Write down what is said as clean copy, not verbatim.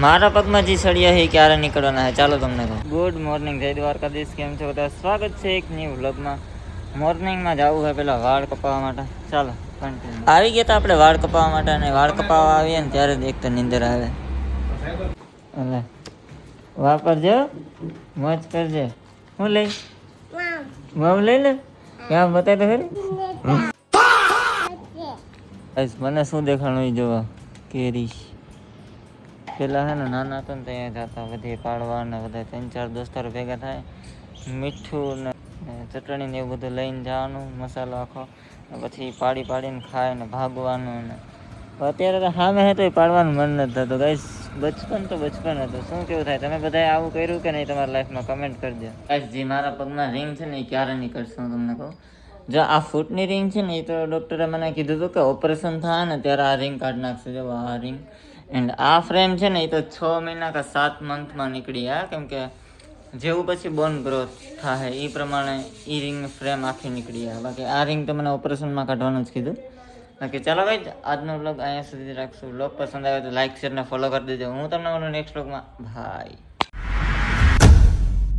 મારા પગમાં જે સળિયા છે ક્યારે નીકળવાના છે ચાલો તમને કહું. ગુડ મોર્નિંગ, જય દ્વારકાધીશ. કેમ છો બધા? સ્વાગત છે એક ન્યૂ વ્લોગમાં. મોર્નિંગમાં જવું છે પેલા વાળ કપાવવા માટે. ચાલો કન્ટિન્યુ. આવી ગયા તો આપણે વાળ કપાવવા માટે, અને વાળ કપાવવા આવીએ ને ત્યારે જ એક તો નીંદર આવે. એટલે વાપરજો, મોજ કરજે. હું લઈ વાવ લઈ લે. ક્યાં બતાય તો ખરી. મને શું દેખાણું એ જોવા. કેરી પેલા હે ને નાના હતા ને ત્યાં જતા બધી પાડવા ને બધા 3-4 દોસ્તારો ભેગા થાય, મીઠું ને ચટણી ને એવું બધું લઈને જવાનું, મસાલો આખો, પછી પાડીને ખાય ને ભાગવાનું. ને અત્યારે તો સામે હે તો પાડવાનું મન નથી થતું. ગાઈસ બચપન તો બચપન હતું. શું કેવું થાય? તમે બધાએ આવું કર્યું કે નહીં તમારા લાઈફમાં? કમેન્ટ કરજો. ગાઈસ જે મારા પગમાં રિંગ છે ને એ ક્યારે નીકળશે હું તમને કહું. જો આ ફૂટની રિંગ છે ને એ તો ડૉક્ટરે મને કીધું હતું કે ઓપરેશન થાય ને ત્યારે આ રિંગ કાઢી નાખશે. જો આ રિંગ એન્ડ આ ફ્રેમ છે ને એ તો 6 મહિના કે 7 મંથમાં નીકળી આ, કેમ કે જેવું પછી બોન ગ્રોથ થાય એ પ્રમાણે એ રિંગ ફ્રેમ આખી નીકળી આ. બાકી આ રિંગ તો મને ઓપરેશનમાં કાઢવાનું જ કીધું. બાકી ચાલો ભાઈ આજનો વ્લોગ અહીંયા સુધી રાખશું. વ્લોગ પસંદ આવે તો લાઈક શેર ને ફોલો કરી દેજો. હું તમને મળું નેક્સ્ટ વ્લોગમાં. ભાઈ.